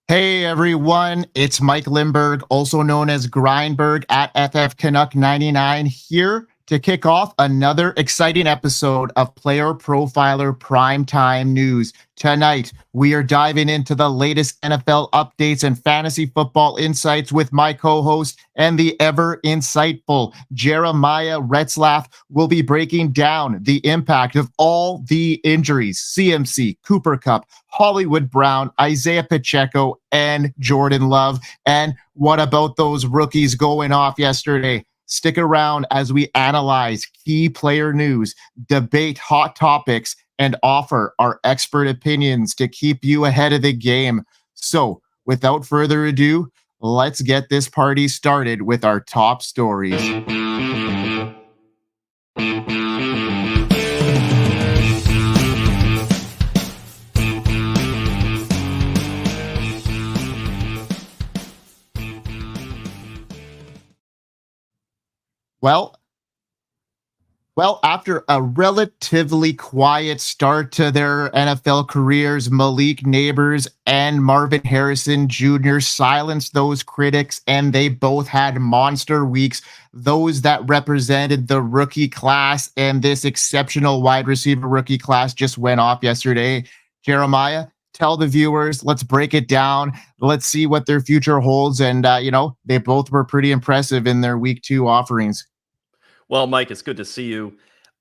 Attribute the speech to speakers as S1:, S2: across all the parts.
S1: Hey everyone, it's Mike Lindberg, also known as Grindberg at FF Canuck 99, here to kick off another exciting episode of Player Profiler Primetime News. Tonight, we are diving into the latest NFL updates and fantasy football insights with my co-host and the ever insightful Jeremiah Retzlaff. Will be breaking down the impact of all the injuries: CMC, Cooper Kupp, Hollywood Brown, Isaiah Pacheco, and Jordan Love. And what about those rookies going off yesterday? Stick around as we analyze key player news, debate hot topics, and offer our expert opinions to keep you ahead of the game. So, without further ado, let's get this party started with our top stories. Well, after a relatively quiet start to their NFL careers, Malik Nabers and Marvin Harrison Jr. silenced those critics, and they both had monster weeks. Those that represented the rookie class and this exceptional wide receiver rookie class just went off yesterday. Jeremiah, tell the viewers, let's break it down. Let's see what their future holds. And, they both were pretty impressive in their week 2 offerings.
S2: Well, Mike, it's good to see you.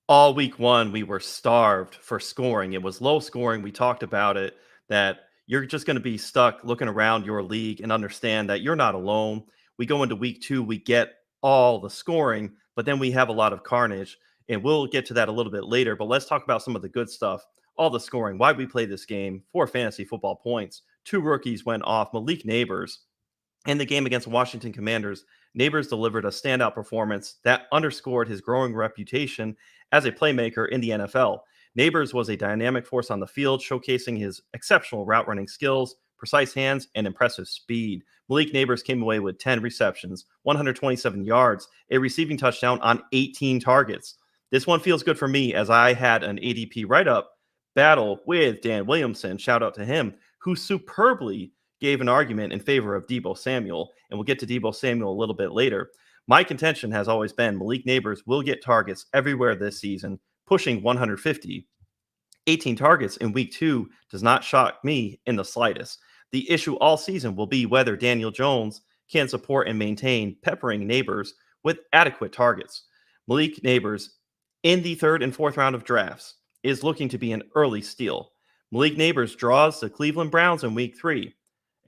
S2: All week 1, we were starved for scoring. It was low scoring. We talked about it, that you're just going to be stuck looking around your league and understand that you're not alone. We go into week 2, we get all the scoring, but then we have a lot of carnage, and we'll get to that a little bit later. But let's talk about some of the good stuff. All the scoring, why we play this game, 4 fantasy football points. 2 rookies went off. Malik Nabers, in the game against the Washington Commanders, Nabers delivered a standout performance that underscored his growing reputation as a playmaker in the NFL. Nabers was a dynamic force on the field, showcasing his exceptional route running skills, precise hands, and impressive speed. Malik Nabers came away with 10 receptions, 127 yards, a receiving touchdown on 18 targets. This one feels good for me, as I had an ADP write-up battle with Dan Williamson, shout out to him, who superbly gave an argument in favor of Deebo Samuel, and we'll get to Deebo Samuel a little bit later. My contention has always been Malik Nabers will get targets everywhere this season, pushing 150. 18 targets in week 2 does not shock me in the slightest. The issue all season will be whether Daniel Jones can support and maintain peppering Nabers with adequate targets. Malik Nabers, in the 3rd and 4th round of drafts, is looking to be an early steal. Malik Nabers draws the Cleveland Browns in week 3.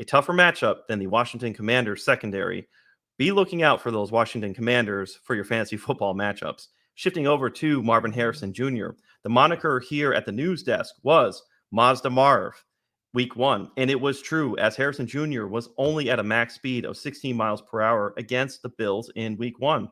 S2: A tougher matchup than the Washington Commanders secondary. Be looking out for those Washington Commanders for your fantasy football matchups. Shifting over to Marvin Harrison Jr., the moniker here at the news desk was Mazda Marv week 1, and it was true, as Harrison Jr. was only at a max speed of 16 miles per hour against the Bills in week 1.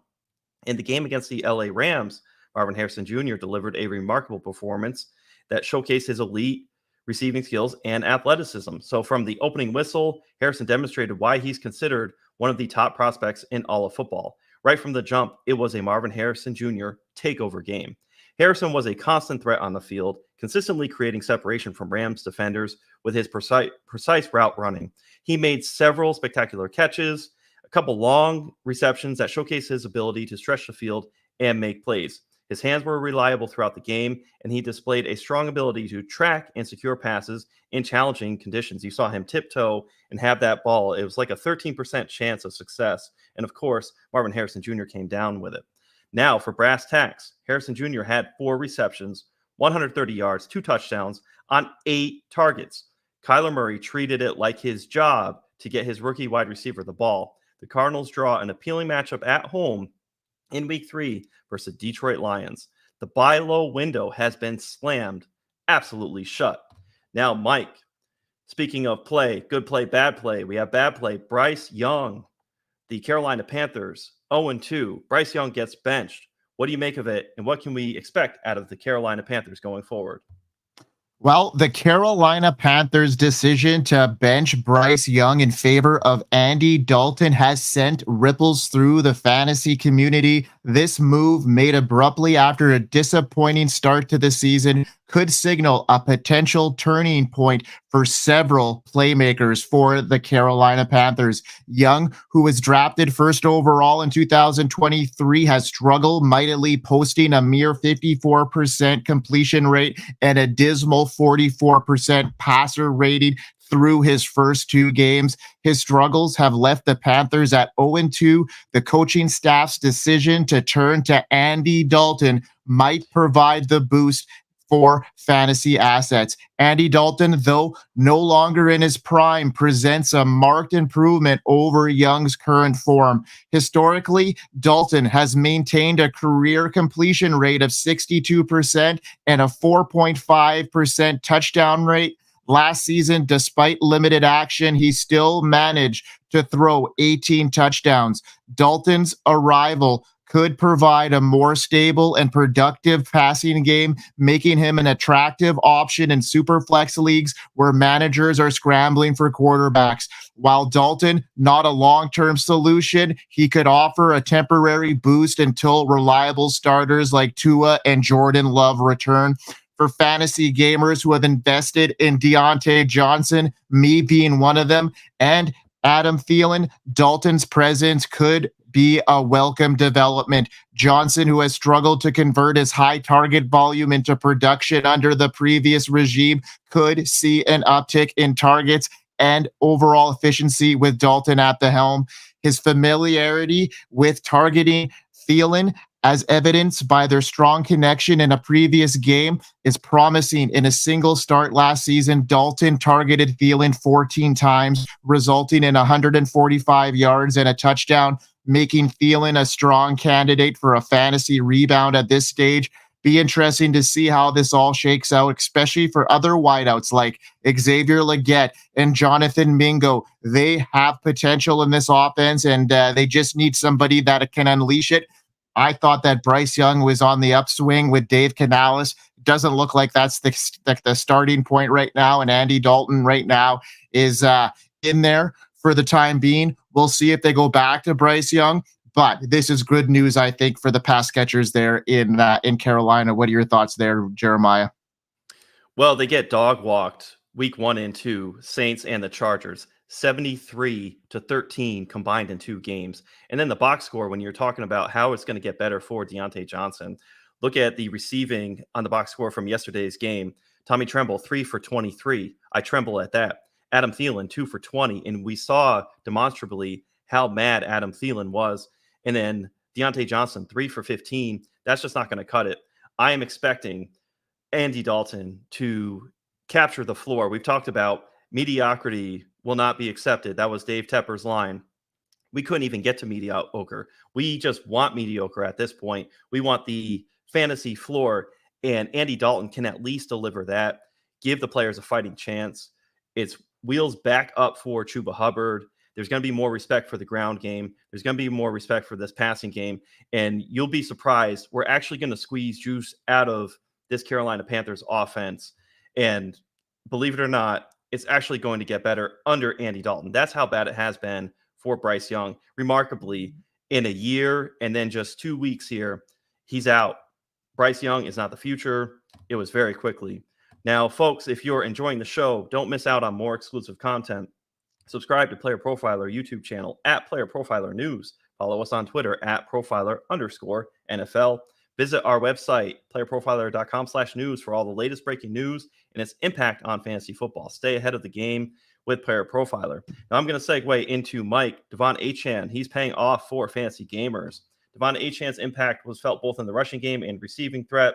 S2: In the game against the LA Rams, Marvin Harrison Jr. delivered a remarkable performance that showcased his elite receiving skills and athleticism. So from the opening whistle, Harrison demonstrated why he's considered one of the top prospects in all of football. Right from the jump, it was a Marvin Harrison Jr. takeover game. Harrison was a constant threat on the field, consistently creating separation from Rams defenders with his precise route running. He made several spectacular catches, a couple long receptions that showcased his ability to stretch the field and make plays. His hands were reliable throughout the game, and he displayed a strong ability to track and secure passes in challenging conditions. You saw him tiptoe and have that ball. It was like a 13% chance of success. And of course, Marvin Harrison Jr. came down with it. Now for brass tacks, Harrison Jr. had 4 receptions, 130 yards, 2 touchdowns on 8 targets. Kyler Murray treated it like his job to get his rookie wide receiver the ball. The Cardinals draw an appealing matchup at home in week 3 versus Detroit Lions. The buy low window has been slammed, absolutely shut. Now, Mike, speaking of play, good play, bad play, we have bad play. Bryce Young, the Carolina Panthers, 0-2. Bryce Young gets benched. What do you make of it, and what can we expect out of the Carolina Panthers going forward?
S1: Well, the Carolina Panthers' decision to bench Bryce Young in favor of Andy Dalton has sent ripples through the fantasy community. This move, made abruptly after a disappointing start to the season, could signal a potential turning point for several playmakers for the Carolina Panthers. Young, who was drafted first overall in 2023, has struggled mightily, posting a mere 54% completion rate and a dismal 44% passer rating through his first 2 games. His struggles have left the Panthers at 0-2. The coaching staff's decision to turn to Andy Dalton might provide the boost for fantasy assets. Andy Dalton, though no longer in his prime, presents a marked improvement over Young's current form. Historically, Dalton has maintained a career completion rate of 62% and a 4.5% touchdown rate. Last season, despite limited action, he still managed to throw 18 touchdowns. Dalton's arrival could provide a more stable and productive passing game, making him an attractive option in super flex leagues where managers are scrambling for quarterbacks. While Dalton, not a long-term solution, he could offer a temporary boost until reliable starters like Tua and Jordan Love return. For fantasy gamers who have invested in Deontay Johnson, me being one of them, and Adam Thielen, Dalton's presence could be a welcome development. Johnson, who has struggled to convert his high target volume into production under the previous regime, could see an uptick in targets and overall efficiency with Dalton at the helm. His familiarity with targeting Thielen, as evidenced by their strong connection in a previous game, is promising. In a single start last season, Dalton targeted Thielen 14 times, resulting in 145 yards and a touchdown, making Thielen a strong candidate for a fantasy rebound at this stage. Be interesting to see how this all shakes out, especially for other wideouts like Xavier Legette and Jonathan Mingo. They have potential in this offense, and they just need somebody that can unleash it. I thought that Bryce Young was on the upswing with Dave Canales. Doesn't look like that's the starting point right now, and Andy Dalton right now is in there for the time being. We'll see if they go back to Bryce Young, but this is good news, I think, for the pass catchers there in Carolina. What are your thoughts there, Jeremiah?
S2: Well, they get dog walked week 1 and 2, Saints and the Chargers, 73-13 combined in 2 games. And then the box score, when you're talking about how it's going to get better for Deontay Johnson, look at the receiving on the box score from yesterday's game. Tommy Tremble, 3 for 23. I tremble at that. Adam Thielen, 2 for 20. And we saw demonstrably how mad Adam Thielen was. And then Deontay Johnson, 3 for 15. That's just not going to cut it. I am expecting Andy Dalton to capture the floor. We've talked about mediocrity will not be accepted. That was Dave Tepper's line. We couldn't even get to mediocre. We just want mediocre at this point. We want the fantasy floor, and Andy Dalton can at least deliver that, give the players a fighting chance. It's wheels back up for Chuba Hubbard. There's going to be more respect for the ground game. There's going to be more respect for this passing game, and you'll be surprised. We're actually going to squeeze juice out of this Carolina Panthers offense, and believe it or not, it's actually going to get better under Andy Dalton. That's how bad it has been for Bryce Young. Remarkably, in a year and then just 2 weeks here, he's out. Bryce Young is not the future. It was very quickly. Now, folks, if you're enjoying the show, don't miss out on more exclusive content. Subscribe to Player Profiler YouTube channel at Player Profiler News. Follow us on Twitter at Profiler_NFL. Visit our website, playerprofiler.com/news, for all the latest breaking news and its impact on fantasy football. Stay ahead of the game with Player Profiler. Now I'm going to segue into Mike. Devon Achane, he's paying off for fantasy gamers. Devon Achane's impact was felt both in the rushing game and receiving threat.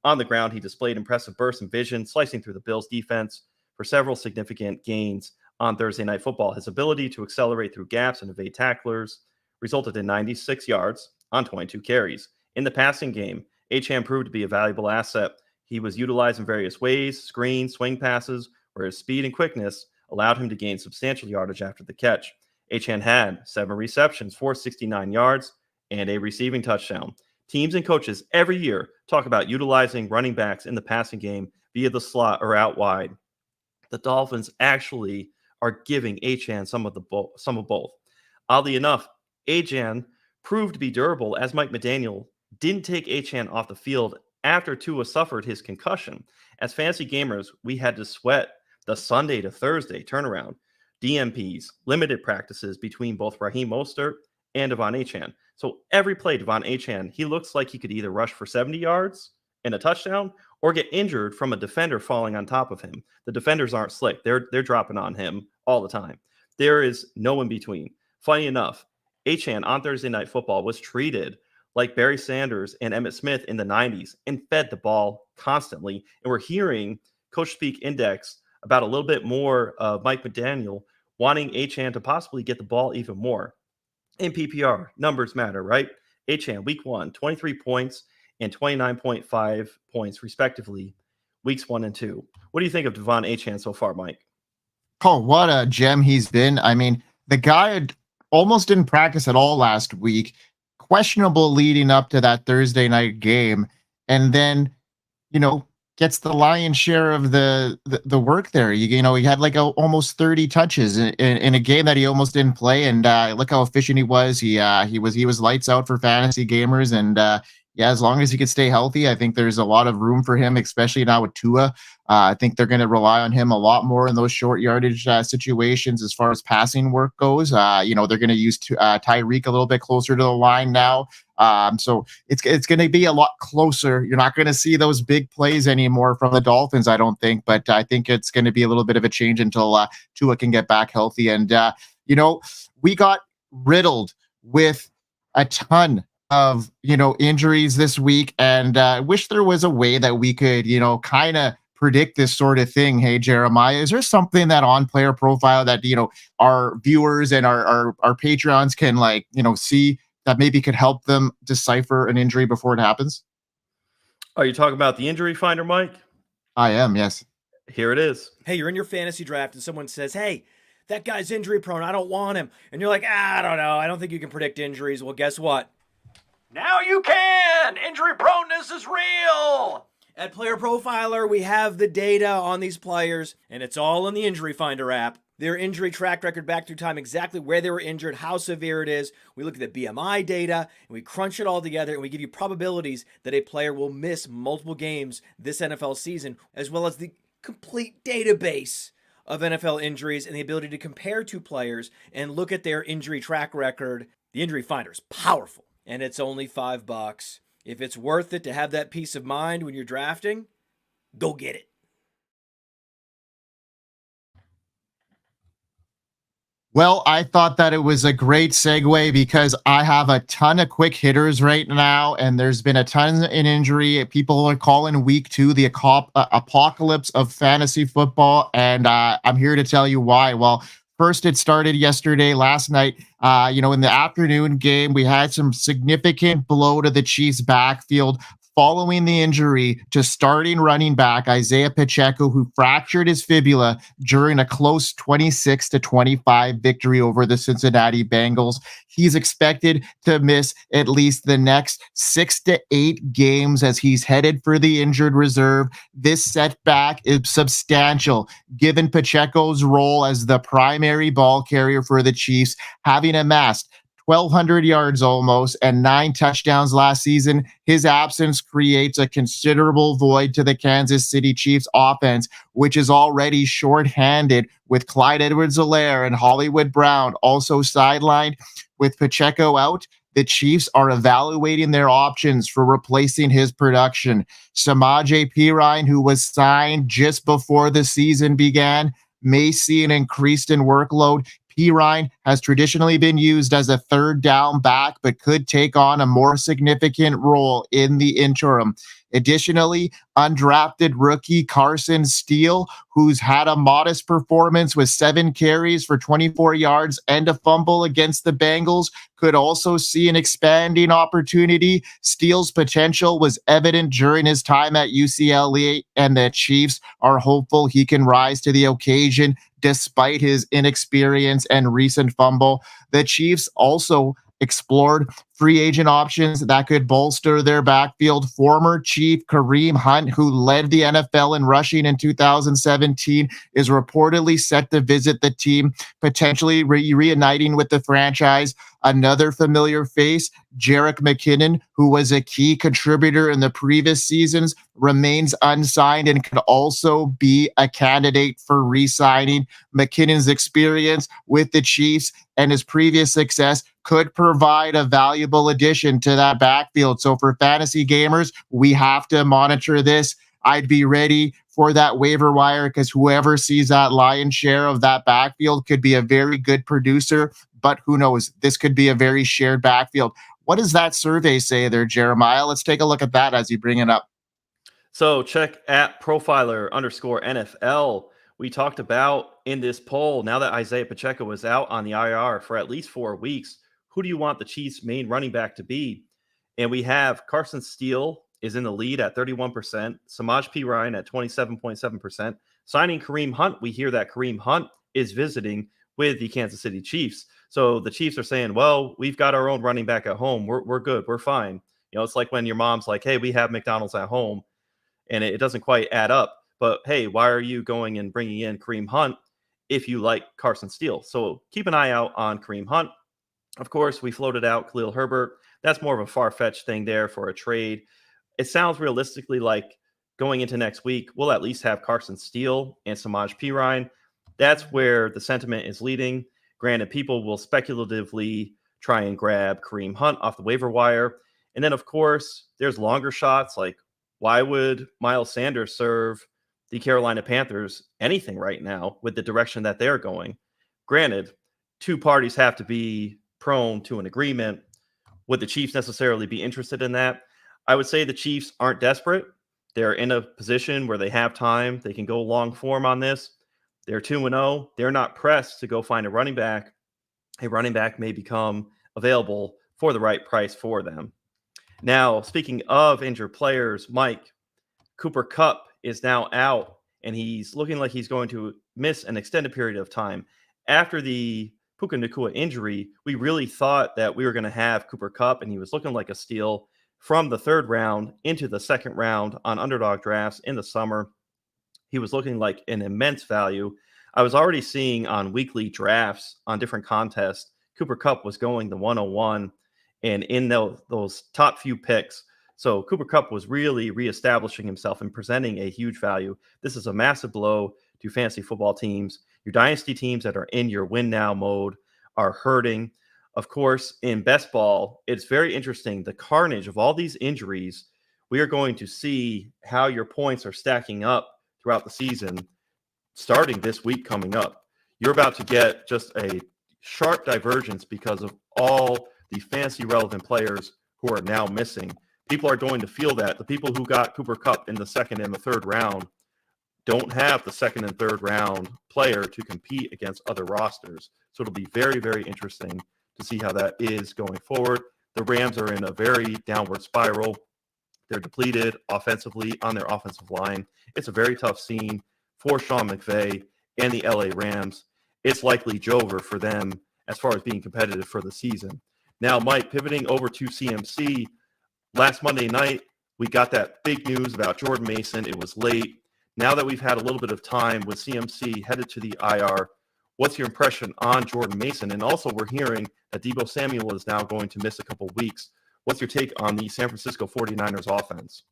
S2: On the ground, he displayed impressive burst and vision, slicing through the Bills' defense for several significant gains on Thursday Night Football. His ability to accelerate through gaps and evade tacklers resulted in 96 yards on 22 carries. In the passing game, Achane proved to be a valuable asset. He was utilized in various ways: screens, swing passes, where his speed and quickness allowed him to gain substantial yardage after the catch. Achane had 7 receptions for 69 yards and a receiving touchdown. Teams and coaches every year talk about utilizing running backs in the passing game via the slot or out wide. The Dolphins actually are giving Achane some of both. Oddly enough, Achane proved to be durable as Mike McDaniel didn't take Achane off the field after Tua suffered his concussion. As fantasy gamers, we had to sweat the Sunday to Thursday turnaround, DMPs, limited practices between both Raheem Mostert and Devon Achane. So every play, Devon Achane, he looks like he could either rush for 70 yards and a touchdown or get injured from a defender falling on top of him. The defenders aren't slick. They're dropping on him all the time. There is no in between. Funny enough, Achane on Thursday Night Football was treated like Barry Sanders and Emmitt Smith in the 90s and fed the ball constantly. And we're hearing Coach Speak Index about a little bit more of Mike McDaniel wanting Achane to possibly get the ball even more. In PPR, numbers matter, right? Achane, week 1, 23 points and 29.5 points, respectively, weeks 1 and 2. What do you think of Devon Achane so far, Mike?
S1: Oh, what a gem he's been. I mean, the guy had almost didn't practice at all last week, questionable leading up to that Thursday night game, and then, gets the lion's share of the work there. He had like almost 30 touches in a game that he almost didn't play, and look how efficient he was. He was lights out for fantasy gamers, and as long as he could stay healthy, I think there's a lot of room for him, especially now with Tua. I think they're going to rely on him a lot more in those short yardage situations as far as passing work goes. They're going to use Tyreek a little bit closer to the line now. So it's going to be a lot closer. You're not going to see those big plays anymore from the Dolphins, I don't think. But I think it's going to be a little bit of a change until Tua can get back healthy. And, we got riddled with a ton of, injuries this week. And I wish there was a way that we could, kind of predict this sort of thing. Hey, Jeremiah, is there something that on Player Profile that, our viewers and our Patreons can see that maybe could help them decipher an injury before it happens?
S2: Are you talking about the injury finder, Mike?
S1: I am, yes.
S2: Here it is.
S3: Hey, you're in your fantasy draft and someone says, hey, that guy's injury prone, I don't want him. And you're like, I don't know, I don't think you can predict injuries. Well, guess what? Now you can! Injury proneness is real! At Player Profiler, we have the data on these players, and it's all in the Injury Finder app. Their injury track record back through time, exactly where they were injured, how severe it is. We look at the BMI data, and we crunch it all together, and we give you probabilities that a player will miss multiple games this NFL season, as well as the complete database of NFL injuries and the ability to compare two players and look at their injury track record. The Injury Finder is powerful, and it's only $5. If it's worth it to have that peace of mind when you're drafting, go get it.
S1: Well, I thought that it was a great segue because I have a ton of quick hitters right now, and there's been a ton in injury. People are calling week 2 the apocalypse of fantasy football, and I'm here to tell you why. Well, first, it started yesterday, last night. In the afternoon game, we had some significant blow to the Chiefs' backfield following the injury to starting running back Isaiah Pacheco, who fractured his fibula during a close 26-25 victory over the Cincinnati Bengals. He's expected to miss at least the next 6 to 8 games as he's headed for the injured reserve. This setback is substantial, given Pacheco's role as the primary ball carrier for the Chiefs, having amassed 1,200 yards almost and 9 touchdowns last season. His absence creates a considerable void to the Kansas City Chiefs offense, which is already shorthanded with Clyde Edwards-Helaire and Hollywood Brown also sidelined. With Pacheco out, the Chiefs are evaluating their options for replacing his production. Samaje Perine, who was signed just before the season began, may see an increase in workload. Perine has traditionally been used as a third down back, but could take on a more significant role in the interim. Additionally, undrafted rookie Carson Steele, who's had a modest performance with 7 carries for 24 yards and a fumble against the Bengals, could also see an expanding opportunity. Steele's potential was evident during his time at UCLA, and the Chiefs are hopeful he can rise to the occasion despite his inexperience and recent fumble. The Chiefs also explored free agent options that could bolster their backfield. Former Chief Kareem Hunt, who led the NFL in rushing in 2017, is reportedly set to visit the team, potentially reuniting with the franchise. Another familiar face, Jerick McKinnon, who was a key contributor in the previous seasons, remains unsigned and could also be a candidate for re-signing. McKinnon's experience with the Chiefs and his previous success could provide a valuable addition to that backfield. So for fantasy gamers, we have to monitor this. I'd be ready for that waiver wire because whoever sees that lion's share of that backfield could be a very good producer, but who knows? This could be a very shared backfield. What does that survey say there, Jeremiah? Let's take a look at that as you bring it up.
S2: So check at profiler_NFL. We talked about in this poll, now that Isaiah Pacheco is out on the IR for at least 4 weeks, who do you want the Chiefs' main running back to be? And we have Carson Steele is in the lead at 31%, Samaj P. Ryan at 27.7%. Signing Kareem Hunt, we hear that Kareem Hunt is visiting with the Kansas City Chiefs. So the Chiefs are saying, well, we've got our own running back at home. We're good. We're fine. You know, it's like when your mom's like, hey, we have McDonald's at home, and it doesn't quite add up. But, hey, why are you going and bringing in Kareem Hunt if you like Carson Steele? So keep an eye out on Kareem Hunt. Of course, we floated out Khalil Herbert. That's more of a far-fetched thing there for a trade. It sounds realistically like going into next week, we'll at least have Carson Steele and Samaj P. Ryan. That's where the sentiment is leading. Granted, people will speculatively try and grab Kareem Hunt off the waiver wire. And then, of course, there's longer shots like, why would Miles Sanders serve the Carolina Panthers anything right now with the direction that they're going? Granted, two parties have to be prone to an agreement. Would the Chiefs necessarily be interested in that? I would say the Chiefs aren't desperate. They're in a position where they have time. They can go long form on this. They're 2-0. They're not pressed to go find a running back. A running back may become available for the right price for them. Now, speaking of injured players, Mike, Cooper Kupp is now out, and he's looking like he's going to miss an extended period of time. After the Puka Nacua injury, we really thought that we were going to have Cooper Kupp, and he was looking like a steal from the 3rd round into the 2nd round on underdog drafts in the summer. He was looking like an immense value. I was already seeing on weekly drafts on different contests, Cooper Kupp was going the 101 and in those top few picks. So Cooper Kupp was really reestablishing himself and presenting a huge value. This is a massive blow to fantasy football teams. Your dynasty teams that are in your win now mode are hurting. Of course, in best ball, it's very interesting. The carnage of all these injuries, we are going to see how your points are stacking up throughout the season, starting this week coming up. You're about to get just a sharp divergence because of all the fantasy relevant players who are now missing. People are going to feel that. The people who got Cooper Kupp in the 2nd and the 3rd round don't have the 2nd and 3rd round player to compete against other rosters. So it'll be very, very interesting to see how that is going forward. The Rams are in a very downward spiral. They're depleted offensively on their offensive line. It's a very tough scene for Sean McVay and the LA Rams. It's likely Jover for them as far as being competitive for the season. Now, Mike, pivoting over to CMC, last Monday night, we got that big news about Jordan Mason. It was late. Now that we've had a little bit of time with CMC headed to the IR, what's your impression on Jordan Mason? And also, we're hearing that Deebo Samuel is now going to miss a couple weeks. What's your take on the San Francisco 49ers offense?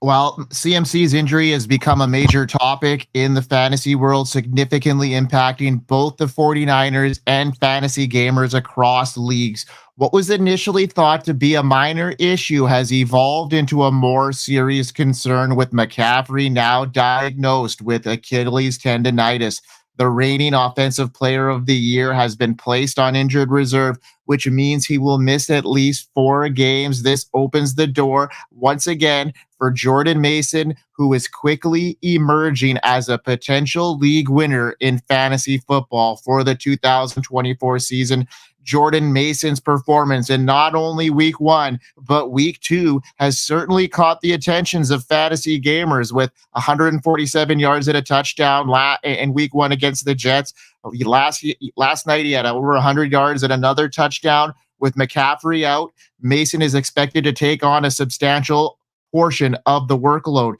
S1: Well, CMC's injury has become a major topic in the fantasy world, significantly impacting both the 49ers and fantasy gamers across leagues. What was initially thought to be a minor issue has evolved into a more serious concern, with McCaffrey now diagnosed with Achilles tendonitis. The reigning offensive player of the year has been placed on injured reserve, which means he will miss at least 4 games. This opens the door once again for Jordan Mason, who is quickly emerging as a potential league winner in fantasy football for the 2024 season. Jordan Mason's performance in not only week 1, but week 2 has certainly caught the attentions of fantasy gamers, with 147 yards and a touchdown in week 1 against the Jets. Last night, he had over 100 yards and another touchdown. with McCaffrey out, Mason is expected to take on a substantial portion of the workload.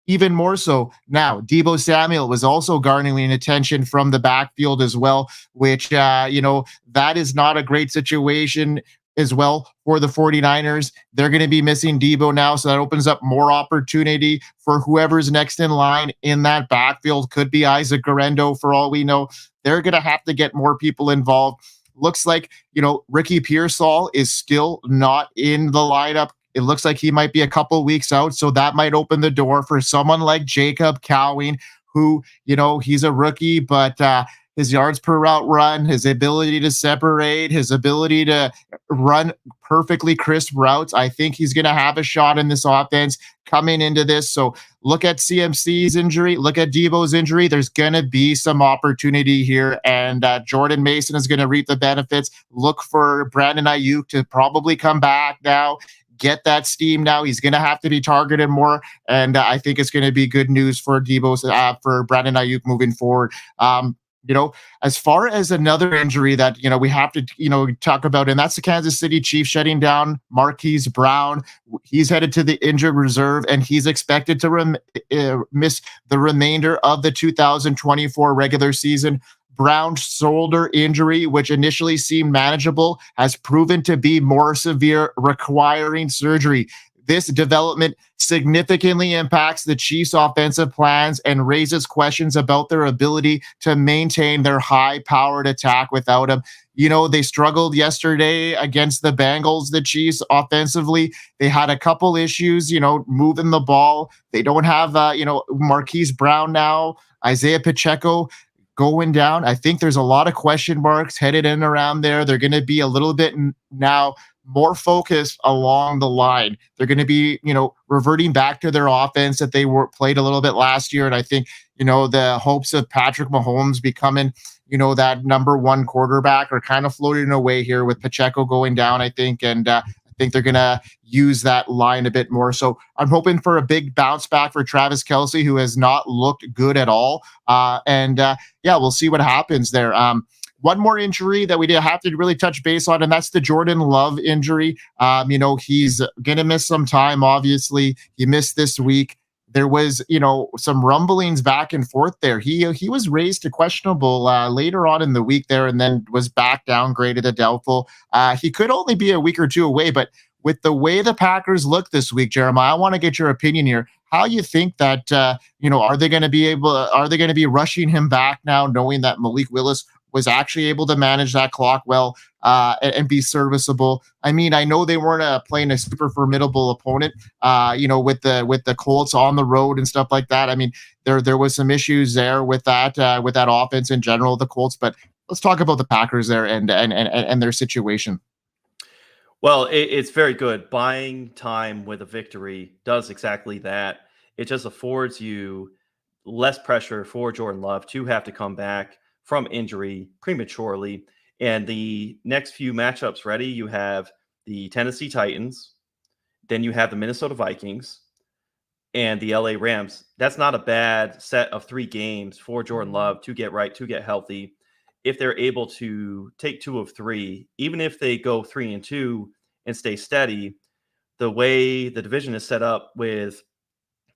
S1: Even more so now, Deebo Samuel was also garnering attention from the backfield as well, which, that is not a great situation as well for the 49ers. They're going to be missing Deebo now, so that opens up more opportunity for whoever's next in line in that backfield. Could be Isaac Guerrero for all we know. They're going to have to get more people involved. Looks like, Ricky Pearsall is still not in the lineup. It looks like he might be a couple weeks out, so that might open the door for someone like Jacob Cowing, who, he's a rookie, but his yards per route run, his ability to separate, his ability to run perfectly crisp routes, I think he's going to have a shot in this offense coming into this. So look at CMC's injury, look at Deebo's injury. There's going to be some opportunity here, and Jordan Mason is going to reap the benefits. Look for Brandon Ayuk to probably come back now. Get that steam now. He's going to have to be targeted more, and I think it's going to be good news for for Brandon Ayuk moving forward. As far as another injury that, we have to, talk about, and that's the Kansas City Chiefs shutting down Marquise Brown. He's headed to the injured reserve, and he's expected to miss the remainder of the 2024 regular season. Brown's shoulder injury, which initially seemed manageable, has proven to be more severe, requiring surgery. This development significantly impacts the Chiefs' offensive plans and raises questions about their ability to maintain their high-powered attack without him. They struggled yesterday against the Bengals, the Chiefs, offensively. They had a couple issues, moving the ball. They don't have, Marquise Brown now, Isaiah Pacheco going down. I think there's a lot of question marks headed in around there. They're going to be a little bit now more focused along the line. They're going to be, reverting back to their offense that they played a little bit last year. And I think, the hopes of Patrick Mahomes becoming, that number one quarterback are kind of floating away here with Pacheco going down, I think. And I think they're going to use that line a bit more. So I'm hoping for a big bounce back for Travis Kelce, who has not looked good at all. We'll see what happens there. One more injury that we did have to really touch base on, and that's the Jordan Love injury. He's going to miss some time, obviously. He missed this week. There was, some rumblings back and forth there. He was raised to questionable later on in the week there, and then was back downgraded to doubtful. He could only be a week or two away, but with the way the Packers look this week, Jeremiah, I want to get your opinion here. How you think that, are they going to be rushing him back now, knowing that Malik Willis was actually able to manage that clock well and be serviceable? I mean, I know they weren't playing a super formidable opponent, with the Colts on the road and stuff like that. I mean, there was some issues there with that offense in general, the Colts. But let's talk about the Packers there and their situation.
S2: Well, it's very good. Buying time with a victory does exactly that. It just affords you less pressure for Jordan Love to have to come back from injury prematurely. And the next few matchups ready, you have the Tennessee Titans, then you have the Minnesota Vikings, and the LA Rams. That's not a bad set of 3 games for Jordan Love to get right, to get healthy. If they're able to take 2 of 3, even if they go 3-2 and stay steady, the way the division is set up with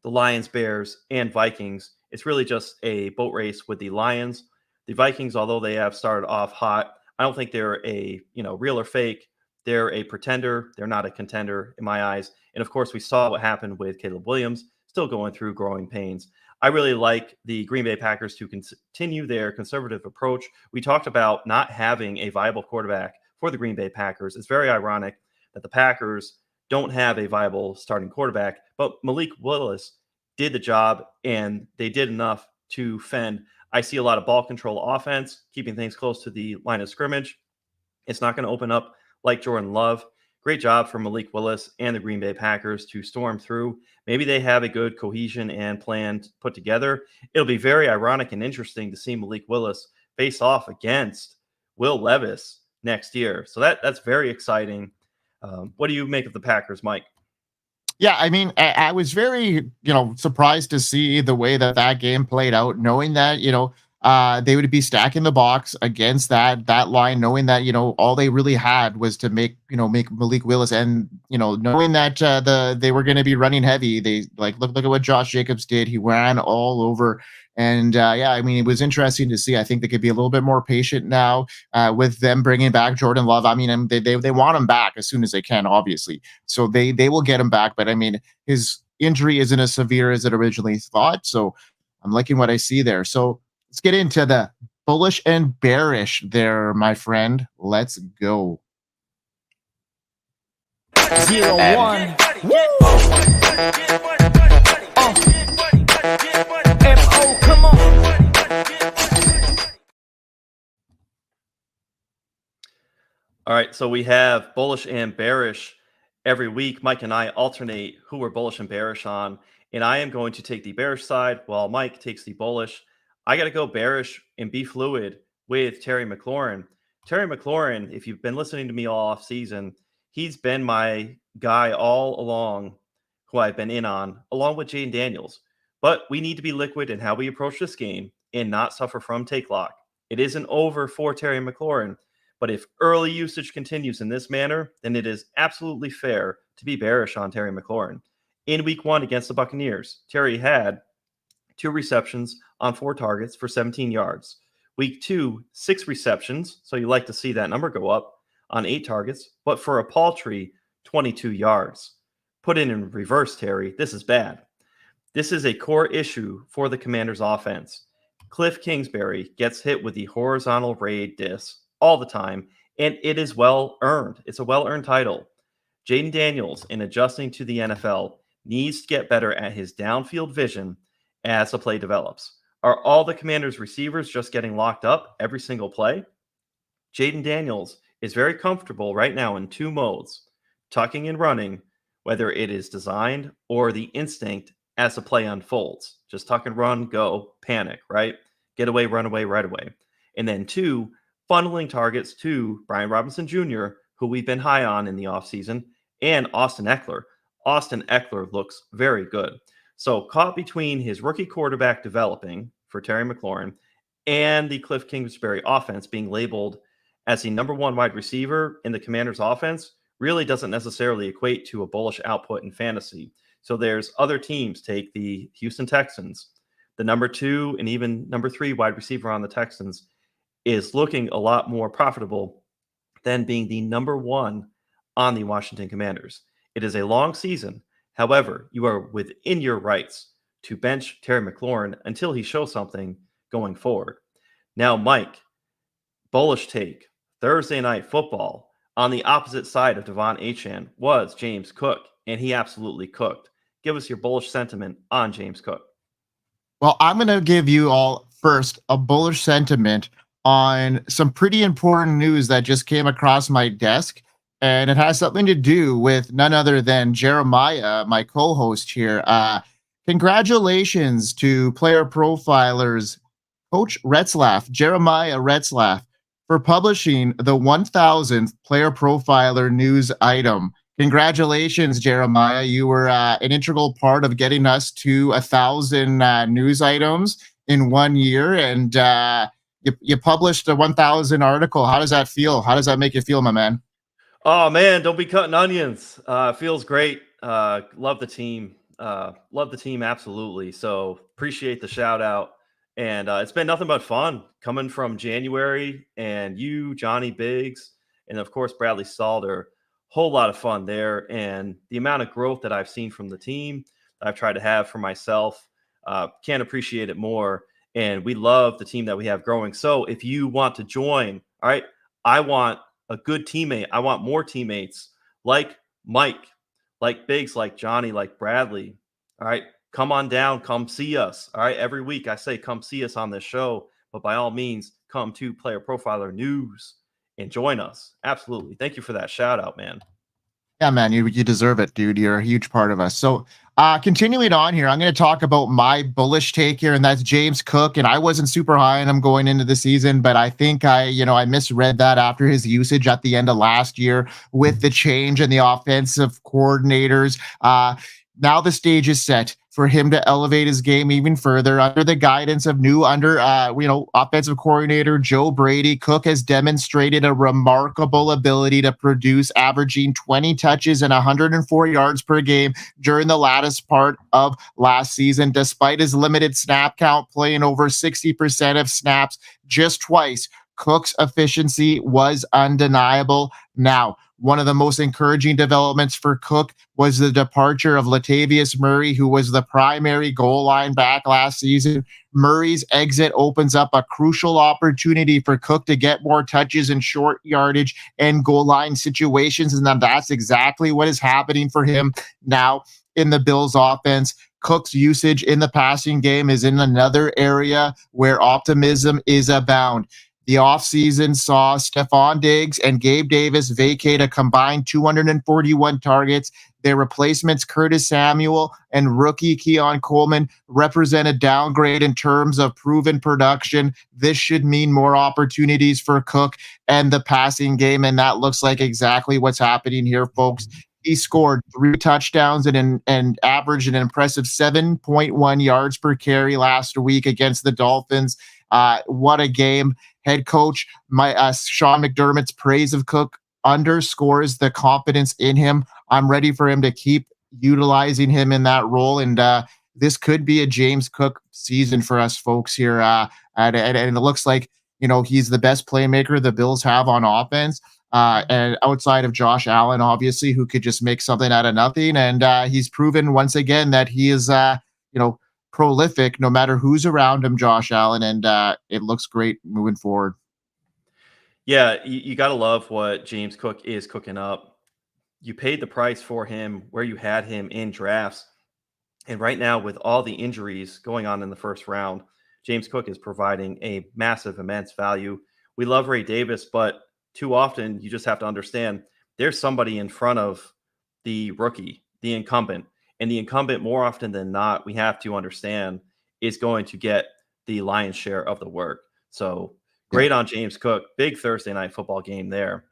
S2: the Lions, Bears, and Vikings, it's really just a boat race with the Lions. The Vikings, although they have started off hot, I don't think they're a, real or fake. They're a pretender. They're not a contender in my eyes. And of course, we saw what happened with Caleb Williams, still going through growing pains. I really like the Green Bay Packers to continue their conservative approach. We talked about not having a viable quarterback for the Green Bay Packers. It's very ironic that the Packers don't have a viable starting quarterback, but Malik Willis did the job, and they did enough to fend. I see a lot of ball control offense, keeping things close to the line of scrimmage. It's not going to open up like Jordan Love. Great job for Malik Willis and the Green Bay Packers to storm through. Maybe they have a good cohesion and plan put together. It'll be very ironic and interesting to see Malik Willis face off against Will Levis next year. So that's very exciting. What do you make of the Packers, Mike?
S1: Yeah, I mean, I was very, surprised to see the way that game played out, knowing that, they would be stacking the box against that line, knowing that, all they really had was to make Malik Willis, and, knowing that they were going to be running heavy. They look at what Josh Jacobs did. He ran all over. And it was interesting to see. I think they could be a little bit more patient now with them bringing back Jordan Love. They want him back as soon as they can, obviously. So they will get him back. But his injury isn't as severe as it originally thought. So I'm liking what I see there. So let's get into the bullish and bearish there, my friend. Let's go.
S4: 0-1. Come on.
S2: All right, so we have bullish and bearish every week. Mike and I alternate who we're bullish and bearish on, and I am going to take the bearish side while Mike takes the bullish. I got to go bearish and be fluid with Terry McLaurin. Terry McLaurin, if you've been listening to me all off season, he's been my guy all along who I've been in on, along with Jaden Daniels. But we need to be liquid in how we approach this game and not suffer from take lock. It isn't over for Terry McLaurin, but if early usage continues in this manner, then it is absolutely fair to be bearish on Terry McLaurin. In week 1 against the Buccaneers, Terry had 2 receptions on 4 targets for 17 yards. Week 2, 6 receptions, so you like to see that number go up, on 8 targets, but for a paltry 22 yards. Put it in reverse, Terry. This is bad. This is a core issue for the Commanders' offense. Cliff Kingsbury gets hit with the horizontal raid diss all the time, and it is well earned. It's a well-earned title. Jaden Daniels, in adjusting to the NFL, needs to get better at his downfield vision as the play develops. Are all the Commanders' receivers just getting locked up every single play? Jaden Daniels is very comfortable right now in 2 modes, tucking and running, whether it is designed or the instinct as the play unfolds. Just tuck and run, go, panic, right? Get away, run away, right away. And then 2, funneling targets to Bijan Robinson Jr., who we've been high on in the offseason, and Austin Eckler. Austin Eckler looks very good. So caught between his rookie quarterback developing for Terry McLaurin and the Cliff Kingsbury offense being labeled as the number 1 wide receiver in the Commanders offense really doesn't necessarily equate to a bullish output in fantasy. So there's other teams, take the Houston Texans. The number 2 and even number 3 wide receiver on the Texans is looking a lot more profitable than being the number 1 on the Washington Commanders. It is a long season. However, you are within your rights to bench Terry McLaurin until he shows something going forward. Now, Mike, bullish take. Thursday Night Football on the opposite side of Devon Achane was James Cook, and he absolutely cooked. Give us your bullish sentiment on James Cook.
S1: Well, I'm going to give you all first a bullish sentiment on some pretty important news that just came across my desk. And it has something to do with none other than Jeremiah, my co-host here. Congratulations to Player Profiler's Coach Retzlaff, Jeremiah Retzlaff, for publishing the 1000th Player Profiler news item. Congratulations, Jeremiah. You were an integral part of getting us to 1,000 news items in 1 year, and you published a 1,000 article. How does that feel? How does that make you feel, my man?
S2: Oh, man, don't be cutting onions. Feels great. Love the team. Love the team, absolutely. So appreciate the shout out. And it's been nothing but fun coming from January, and you, Johnny Biggs, and of course, Bradley Salder. Whole lot of fun there. And the amount of growth that I've seen from the team, that I've tried to have for myself, can't appreciate it more. And we love the team that we have growing. So if you want to join, all right, I want a good teammate. I want more teammates like Mike, like Biggs, like Johnny, like Bradley. All right, come on down, come see us. All right, every week I say come see us on this show, but by all means, come to Player Profiler News and join us. Absolutely. Thank you for that shout out, man.
S1: Yeah, man, you deserve it, dude. You're a huge part of us. So continuing on here, I'm going to talk about my bullish take here, and that's James Cook. And I wasn't super high on him going into the season, but I think I misread that after his usage at the end of last year with the change in the offensive coordinators. Now the stage is set for him to elevate his game even further under the guidance of offensive coordinator Joe Brady. Cook has demonstrated a remarkable ability to produce, averaging 20 touches and 104 yards per game during the latest part of last season, despite his limited snap count, playing over 60% of snaps just twice. Cook's efficiency was undeniable. Now, one of the most encouraging developments for Cook was the departure of Latavius Murray, who was the primary goal line back last season. Murray's exit opens up a crucial opportunity for Cook to get more touches in short yardage and goal line situations, and then that's exactly what is happening for him now in the Bills offense. Cook's usage in the passing game is in another area where optimism is abound. The offseason saw Stephon Diggs and Gabe Davis vacate a combined 241 targets. Their replacements, Curtis Samuel and rookie Keon Coleman, represent a downgrade in terms of proven production. This should mean more opportunities for Cook and the passing game, and that looks like exactly what's happening here, folks. He scored 3 touchdowns and averaged an impressive 7.1 yards per carry last week against the Dolphins. What a game. Head coach Sean McDermott's praise of Cook underscores the confidence in him. I'm ready for him to keep utilizing him in that role, and this could be a James Cook season for us folks here. And it looks like he's the best playmaker the Bills have on offense, and outside of Josh Allen, obviously, who could just make something out of nothing. And he's proven once again that he is prolific no matter who's around him, Josh Allen, and it looks great moving forward.
S2: Yeah, you got to love what James Cook is cooking up. You paid the price for him where you had him in drafts, and right now with all the injuries going on in the first round, James Cook is providing a massive, immense value. We love Ray Davis, but too often you just have to understand there's somebody in front of the rookie, the incumbent. And the incumbent, more often than not, we have to understand, is going to get the lion's share of the work. So great on James Cook. Big Thursday night football game there.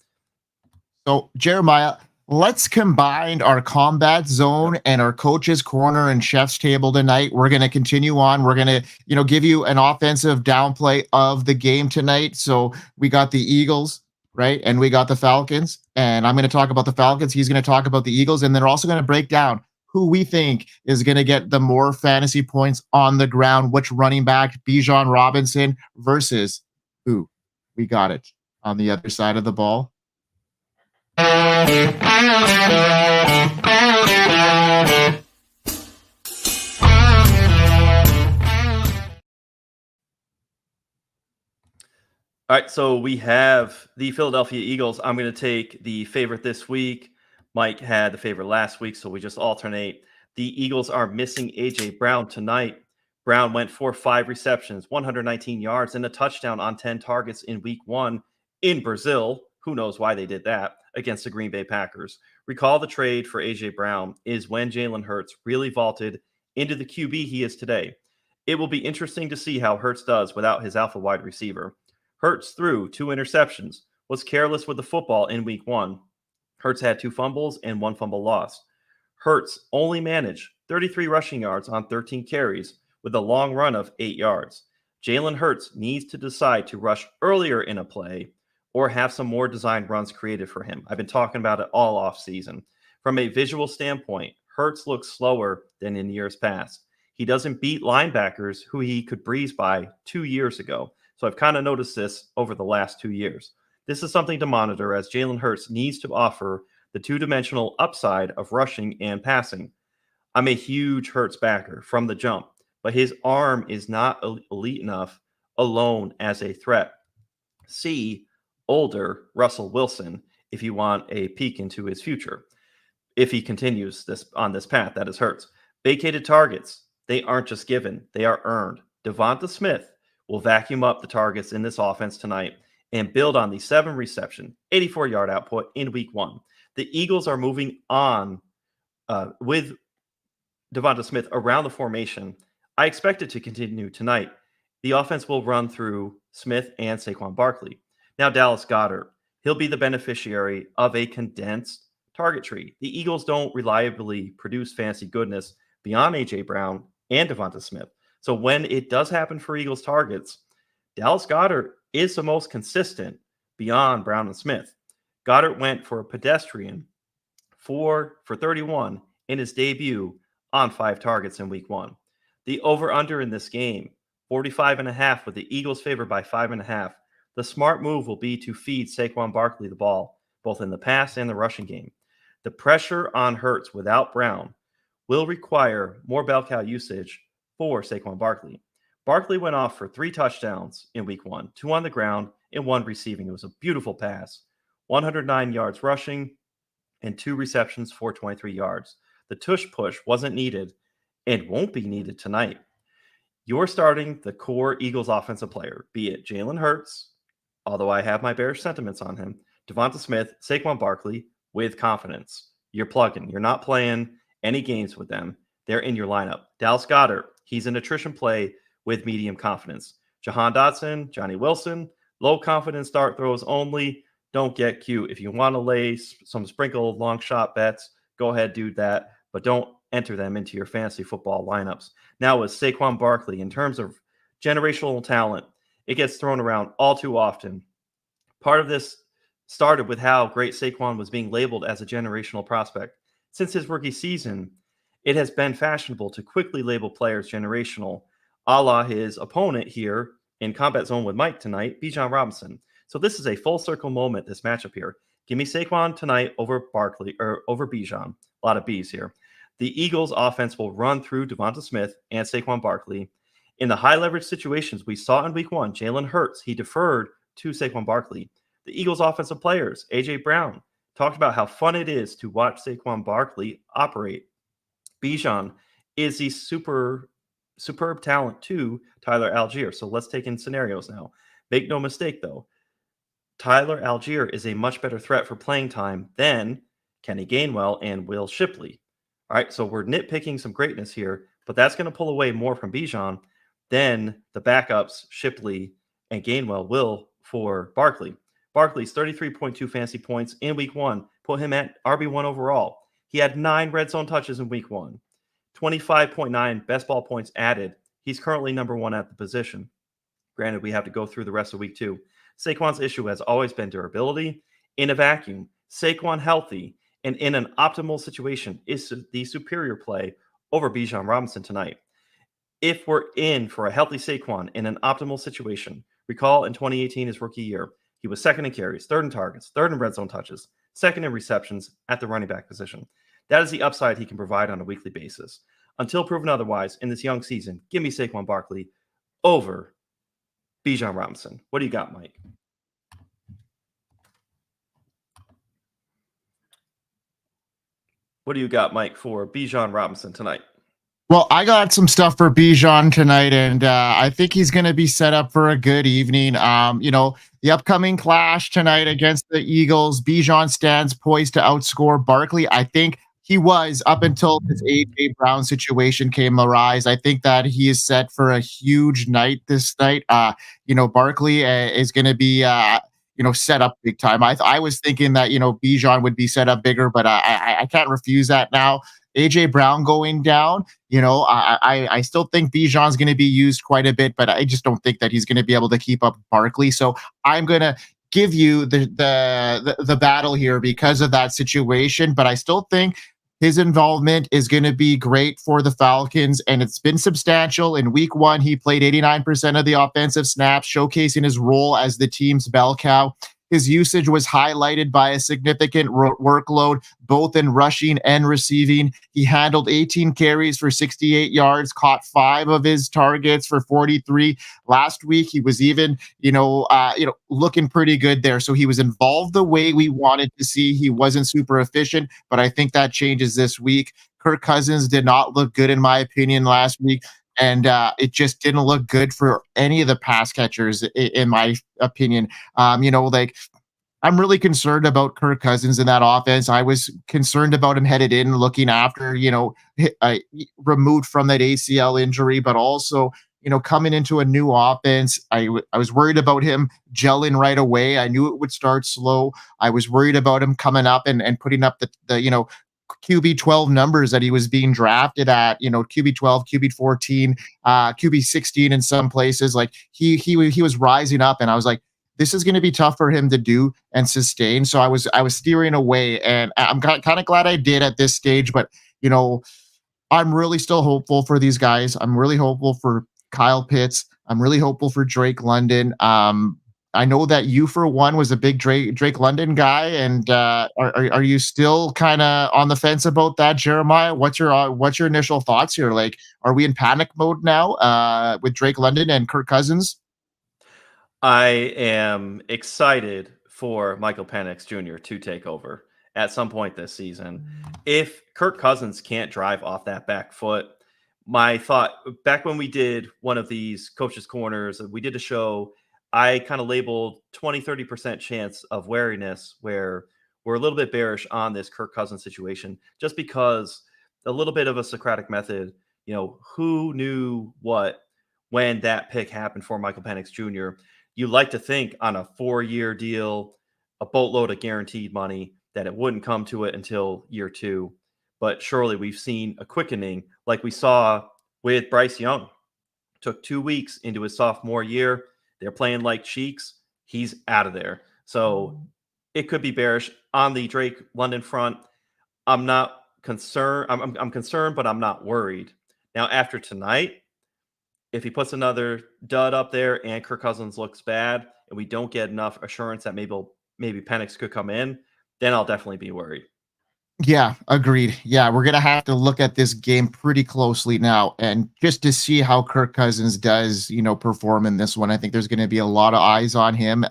S1: So, Jeremiah, let's combine our combat zone and our coach's corner and chef's table tonight. We're going to continue on. We're going to, give you an offensive downplay of the game tonight. So we got the Eagles, right? And we got the Falcons. And I'm going to talk about the Falcons. He's going to talk about the Eagles. And they're also going to break down who we think is going to get the more fantasy points on the ground, which running back, Bijan Robinson versus who? We got it on the other side of the ball.
S2: All right, so we have the Philadelphia Eagles. I'm going to take the favorite this week. Mike had the favorite last week, so we just alternate. The Eagles are missing A.J. Brown tonight. Brown went for 5 receptions, 119 yards, and a touchdown on 10 targets in week 1 in Brazil. Who knows why they did that against the Green Bay Packers. Recall the trade for A.J. Brown is when Jalen Hurts really vaulted into the QB he is today. It will be interesting to see how Hurts does without his alpha wide receiver. Hurts threw 2 interceptions, was careless with the football in week 1. Hurts had 2 fumbles and 1 fumble lost. Hurts only managed 33 rushing yards on 13 carries with a long run of 8 yards. Jalen Hurts needs to decide to rush earlier in a play or have some more designed runs created for him. I've been talking about it all offseason. From a visual standpoint, Hurts looks slower than in years past. He doesn't beat linebackers who he could breeze by 2 years ago. So I've kind of noticed this over the last 2 years. This is something to monitor as Jalen Hurts needs to offer the 2-dimensional upside of rushing and passing. I'm a huge Hurts backer from the jump, but his arm is not elite enough alone as a threat. See older Russell Wilson if you want a peek into his future. If he continues on this path, that is Hurts. Vacated targets, they aren't just given, they are earned. Devonta Smith will vacuum up the targets in this offense tonight and build on the 7 reception, 84-yard output in week 1. The Eagles are moving on with Devonta Smith around the formation. I expect it to continue tonight. The offense will run through Smith and Saquon Barkley. Now, Dallas Goedert, he'll be the beneficiary of a condensed target tree. The Eagles don't reliably produce fancy goodness beyond A.J. Brown and Devonta Smith. So when it does happen for Eagles targets, Dallas Goedert is the most consistent beyond Brown and Smith. Goddard went for a pedestrian 4 for 31 in his debut on 5 targets in week 1. The over-under in this game, 45.5, with the Eagles favored by 5.5. The smart move will be to feed Saquon Barkley the ball, both in the pass and the rushing game. The pressure on Hurts without Brown will require more bell cow usage for Saquon Barkley. Barkley went off for 3 touchdowns in week 1, 2 on the ground and 1 receiving. It was a beautiful pass, 109 yards rushing and 2 receptions for 23 yards. The tush push wasn't needed and won't be needed tonight. You're starting the core Eagles offensive player, be it Jalen Hurts, although I have my bearish sentiments on him, Devonta Smith, Saquon Barkley, with confidence. You're plugging. You're not playing any games with them. They're in your lineup. Dallas Goedert, he's an attrition play with medium confidence. Jahan Dotson, Johnny Wilson, low confidence dart throws only. Don't get cute. If you want to lay some sprinkle long shot bets, go ahead, do that, but don't enter them into your fantasy football lineups. Now with Saquon Barkley, in terms of generational talent, it gets thrown around all too often. Part of this started with how great Saquon was being labeled as a generational prospect. Since his rookie season, it has been fashionable to quickly label players generational, a la his opponent here in Combat Zone with Mike tonight, Bijan Robinson. So this is a full circle moment, this matchup here. Give me Saquon tonight over Barkley or over Bijan. A lot of B's here. The Eagles offense will run through Devonta Smith and Saquon Barkley. In the high leverage situations we saw in week 1, Jalen Hurts, he deferred to Saquon Barkley. The Eagles offensive players, A.J. Brown, talked about how fun it is to watch Saquon Barkley operate. Bijan is the superb talent to Tyler Algier. So let's take in scenarios now. Make no mistake, though. Tyler Algier is a much better threat for playing time than Kenny Gainwell and Will Shipley. All right, so we're nitpicking some greatness here, but that's going to pull away more from Bijan than the backups, Shipley and Gainwell, will for Barkley. Barkley's 33.2 fantasy points in week 1 put him at RB1 overall. He had 9 red zone touches in week 1, 25.9 best ball points added. He's currently number 1 at the position. Granted, we have to go through the rest of week 2. Saquon's issue has always been durability. In a vacuum, Saquon healthy and in an optimal situation is the superior play over Bijan Robinson tonight. If we're in for a healthy Saquon in an optimal situation, recall in 2018, his rookie year, he was 2nd in carries, 3rd in targets, 3rd in red zone touches, 2nd in receptions at the running back position. That is the upside he can provide on a weekly basis. Until proven otherwise, in this young season, give me Saquon Barkley over Bijan Robinson. What do you got, Mike? What do you got, Mike, for Bijan Robinson tonight?
S1: Well, I got some stuff for Bijan tonight, and I think he's going to be set up for a good evening. The upcoming clash tonight against the Eagles, Bijan stands poised to outscore Barkley. I think he was up until this A.J. Brown situation came arise. I think that he is set for a huge night this night. Barkley is going to be set up big time. I was thinking that Bijan would be set up bigger, but I can't refuse that now. A.J. Brown going down, I still think Bijan's going to be used quite a bit, but I just don't think that he's going to be able to keep up Barkley. So I'm going to give you the battle here because of that situation, but I still think his involvement is going to be great for the Falcons, and it's been substantial. In week 1, he played 89% of the offensive snaps, showcasing his role as the team's bell cow. His usage was highlighted by a significant workload, both in rushing and receiving. He handled 18 carries for 68 yards, caught 5 of his targets for 43. Last week, he was even, looking pretty good there. So he was involved the way we wanted to see. He wasn't super efficient, but I think that changes this week. Kirk Cousins did not look good, in my opinion, last week. And it just didn't look good for any of the pass catchers, in my opinion. I'm really concerned about Kirk Cousins in that offense. I was concerned about him headed in, looking after, removed from that ACL injury, but also, coming into a new offense. I was worried about him gelling right away. I knew it would start slow. I was worried about him coming up and putting up the QB 12 numbers that he was being drafted at, QB 12, QB 14, QB 16 in some places. Like he was rising up, and I was like, this is going to be tough for him to do and sustain. So I was steering away, and I'm kind of glad I did at this stage. But I'm really still hopeful for these guys. I'm really hopeful for Kyle Pitts. I'm really hopeful for Drake London. I know that you, for one, was a big Drake London guy, and are you still kind of on the fence about that, Jeremiah? What's your initial thoughts here? Like, are we in panic mode now with Drake London and Kirk Cousins?
S2: I am excited for Michael Penix Jr. to take over at some point this season. If Kirk Cousins can't drive off that back foot, my thought back when we did one of these coaches' corners, we did a show, I kind of labeled 20-30% chance of wariness, where we're a little bit bearish on this Kirk Cousins situation, just because a little bit of a Socratic method, who knew what when that pick happened for Michael Penix Jr. You like to think on a 4-year deal, a boatload of guaranteed money, that it wouldn't come to it until year 2. But surely we've seen a quickening like we saw with Bryce Young. Took 2 weeks into his sophomore year. They're playing like cheeks. He's out of there. So it could be bearish on the Drake London front. I'm not concerned. I'm concerned, but I'm not worried. Now, after tonight, if he puts another dud up there and Kirk Cousins looks bad and we don't get enough assurance that maybe Penix could come in, then I'll definitely be worried.
S1: Yeah, agreed. Yeah, we're going to have to look at this game pretty closely now, and just to see how Kirk Cousins does, perform in this one. I think there's going to be a lot of eyes on him.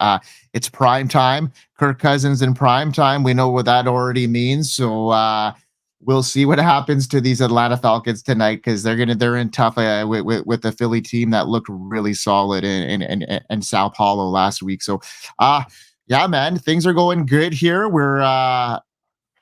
S1: It's prime time. Kirk Cousins in prime time. We know what that already means. So we'll see what happens to these Atlanta Falcons tonight, because they're in tough with the Philly team that looked really solid in Sao Paulo last week. So yeah, man, things are going good here. We're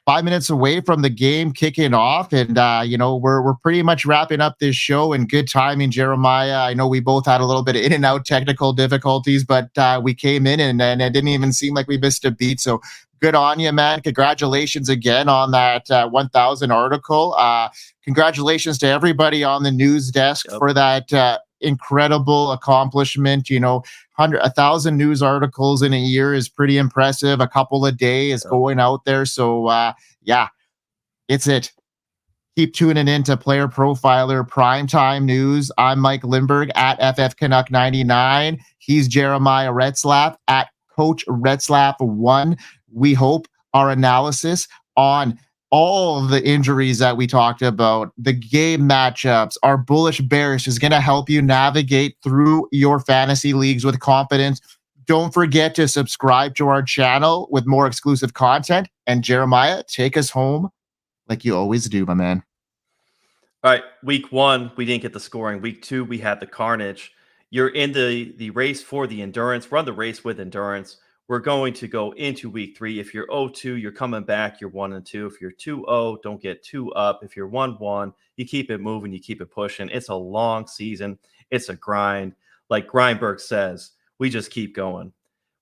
S1: 5 minutes away from the game kicking off, and we're pretty much wrapping up this show in good timing, Jeremiah. I know we both had a little bit of in and out technical difficulties, but we came in and it didn't even seem like we missed a beat. So good on you, man. Congratulations again on that 1,000 article. Congratulations to everybody on the news desk for that incredible accomplishment. 1,000 news articles in a year is pretty impressive. A couple a day is going out there. So yeah, it's it. Keep tuning in to Player Profiler Primetime News. I'm Mike Lindberg at FF Canuck 99. He's Jeremiah Retzlaff at Coach Retzlaff 1. We hope our analysis on all of the injuries that we talked about, the game matchups, our bullish bearish is going to help you navigate through your fantasy leagues with confidence. Don't forget to subscribe to our channel with more exclusive content. And Jeremiah, take us home like you always do, my man.
S2: All right. Week 1, we didn't get the scoring. Week 2, we had the carnage. You're in the race for the endurance. Run the race with endurance. We're going to go into week 3. If you're 0-2, you're coming back. You're 1-2. If you're 2-0, don't get 2 up. If you're 1-1, you keep it moving. You keep it pushing. It's a long season. It's a grind. Like Grindberg says, we just keep going.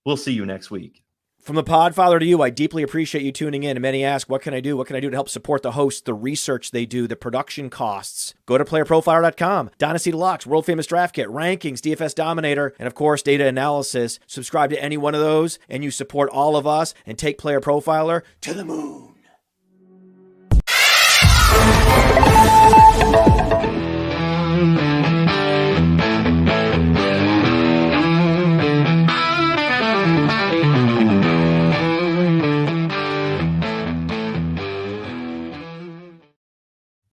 S2: We'll see you next week.
S3: From the Podfather to you, I deeply appreciate you tuning in. And many ask, what can I do? What can I do to help support the hosts, the research they do, the production costs? Go to playerprofiler.com, Dynasty Deluxe, World Famous Draft Kit, Rankings, DFS Dominator, and of course, data analysis. Subscribe to any one of those, and you support all of us and take Player Profiler to the moon.